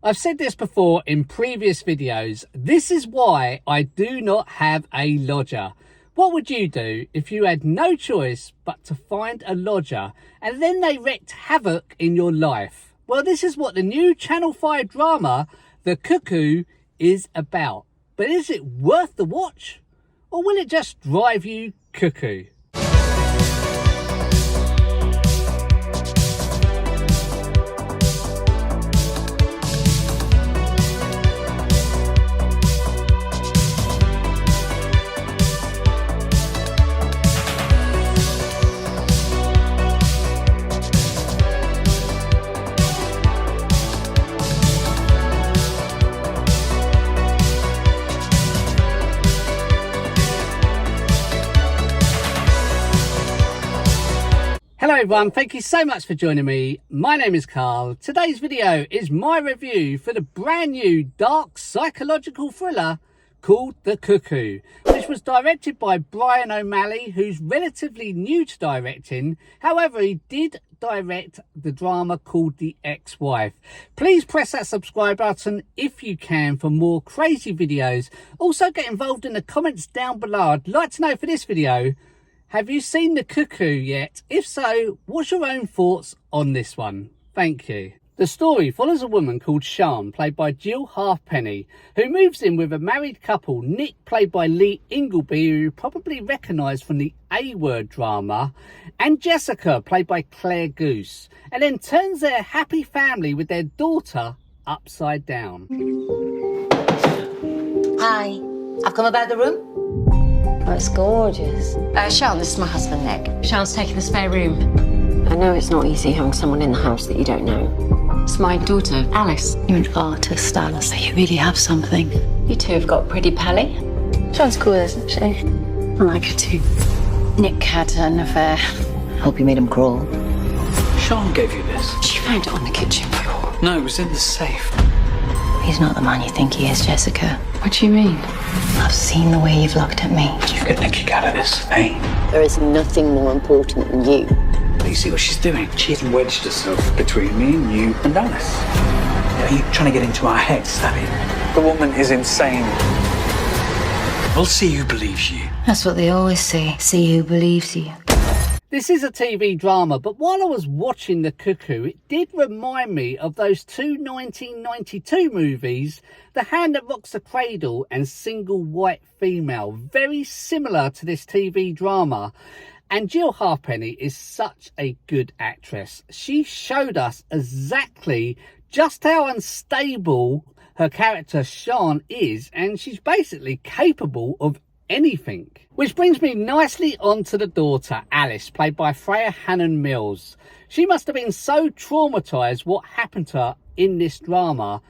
I've said this before in previous videos. This is why I do not have a lodger. What would you do if you had no choice but to find a lodger and then they wreaked havoc in your life? Well, this is what the new Channel 5 drama, The Cuckoo, is about. But is it worth the watch? Or will it just drive you cuckoo? Hello everyone, thank you so much for joining me. My name is Carl. Today's video is my review for the brand new dark psychological thriller called The Cuckoo, which was directed by Brian O'Malley, who's relatively new to directing. However, he did direct the drama called The Ex-Wife. Please press that subscribe button if you can for more crazy videos. Also get involved in the comments down below. I'd like to know for this video, have you seen The Cuckoo yet? If so, what's your own thoughts on this one? Thank you. The story follows a woman called Sian, played by Jill Halfpenny, who moves in with a married couple, Nick, played by Lee Ingleby, who you probably recognise from the A-Word drama, and Jessica, played by Claire Goose, and then turns their happy family with their daughter upside down. Hi, I've come about the room. Oh, it's gorgeous. Sian, this is my husband, Nick. Sian's taking the spare room. I know it's not easy having someone in the house that you don't know. It's my daughter, Alice. You're an artist, Alice. You really have something. You two have got pretty pally. Sian's cool, isn't she? I like her too. Nick had an affair. Hope you made him crawl. Sian gave you this? She found it on the kitchen floor. No, it was in the safe. He's not the man you think he is, Jessica. What do you mean? I've seen the way you've looked at me. You get a kick out of this, eh? There is nothing more important than you. You see what she's doing? She's wedged herself between me and you and Alice. Are you trying to get into our heads, is that it? The woman is insane. We'll see who believes you. That's what they always say. See who believes you. This is a TV drama, but while I was watching The Cuckoo, it did remind me of those two 1992 movies, The Hand That Rocks the Cradle and Single White Female. Very similar to this TV drama. And Jill Halfpenny is such a good actress. She showed us exactly just how unstable her character Sian is, and she's basically capable of anything. Which brings me nicely on to the daughter, Alice, played by Freya Hannon Mills. She must have been so traumatised what happened to her in this drama.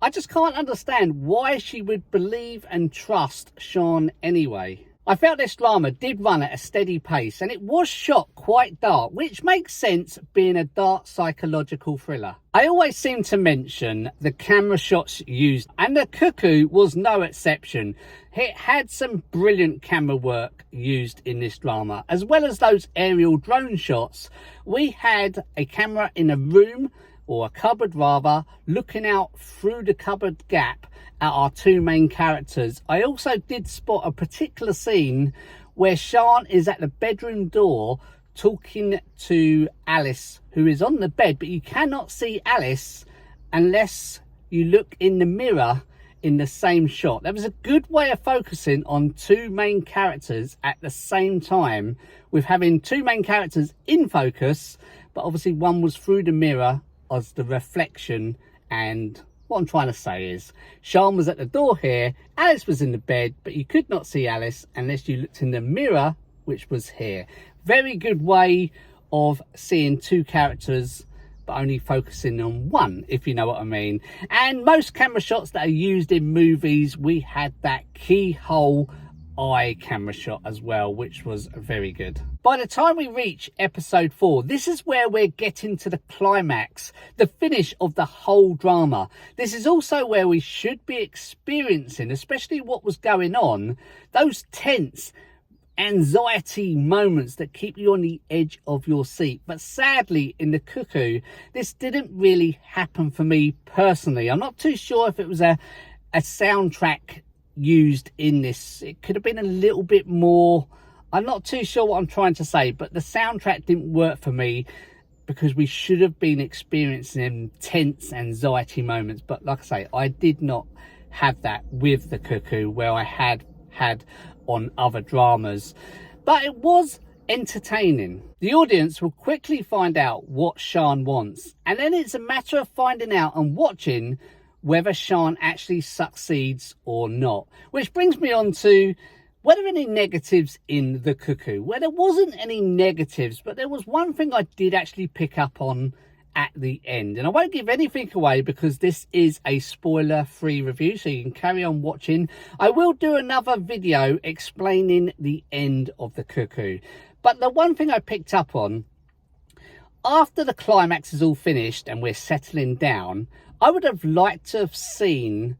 I just can't understand why she would believe and trust Sian anyway. I felt this drama did run at a steady pace and it was shot quite dark, which makes sense being a dark psychological thriller. I always seem to mention the camera shots used, and The Cuckoo was no exception. It had some brilliant camera work used in this drama, as well as those aerial drone shots. We had a camera in a room, or a cupboard rather, looking out through the cupboard gap at our two main characters. I also did spot a particular scene where Sian is at the bedroom door talking to Alice, who is on the bed, but you cannot see Alice unless you look in the mirror in the same shot. That was a good way of focusing on two main characters at the same time, with having two main characters in focus, but obviously one was through the mirror as the reflection. And what I'm trying to say is Sian was at the door here, Alice was in the bed, but you could not see Alice unless you looked in the mirror, which was here. Very good way of seeing two characters but only focusing on one, if you know what I mean. And most camera shots that are used in movies, we had that keyhole eye camera shot as well, which was very good. By the time we reach episode 4, this is where we're getting to the climax, the finish of the whole drama. This is also where we should be experiencing, especially what was going on, those tense anxiety moments that keep you on the edge of your seat. But sadly, in The Cuckoo, this didn't really happen for me personally. I'm not too sure if it was a soundtrack used in this. It could have been a little bit more. I'm not too sure what I'm trying to say, but the soundtrack didn't work for me because we should have been experiencing tense anxiety moments. But like I say, I did not have that with The Cuckoo where I had on other dramas, but it was entertaining. The audience will quickly find out what Sian wants, and then it's a matter of finding out and watching whether Sian actually succeeds or not. Which brings me on to, were there any negatives in The Cuckoo? Well, there wasn't any negatives, but there was one thing I did actually pick up on at the end, and I won't give anything away because this is a spoiler-free review, so you can carry on watching. I will do another video explaining the end of The Cuckoo, but the one thing I picked up on, after the climax is all finished and we're settling down, I would have liked to have seen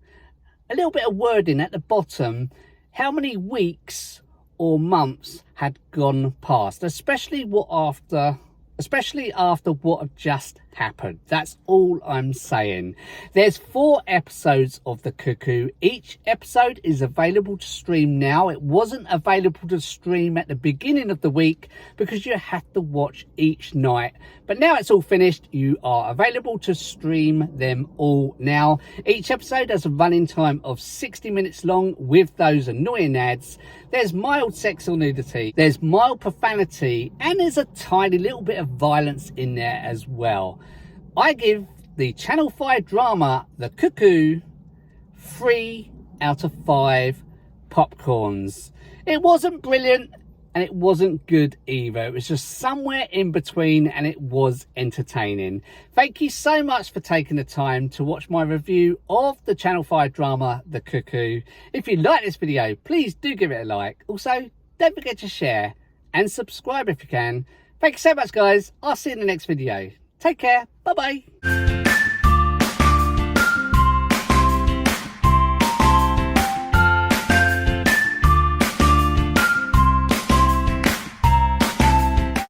a little bit of wording at the bottom, how many weeks or months had gone past, especially after what had just happened. That's all I'm saying. There's 4 episodes of The Cuckoo. Each episode is available to stream now. It wasn't available to stream at the beginning of the week because you had to watch each night. But now it's all finished. You are available to stream them all now. Each episode has a running time of 60 minutes long with those annoying ads. There's mild sex or nudity. There's mild profanity. And there's a tiny little bit of violence in there as well. I give the Channel 5 drama The Cuckoo 3 out of 5 popcorns. It wasn't brilliant and it wasn't good either. It was just somewhere in between, and it was entertaining. Thank you so much for taking the time to watch my review of the Channel 5 drama The Cuckoo. If you like this video, please do give it a like. Also, don't forget to share and subscribe if you can. Thank you so much, guys. I'll see you in the next video. Take care. Bye-bye.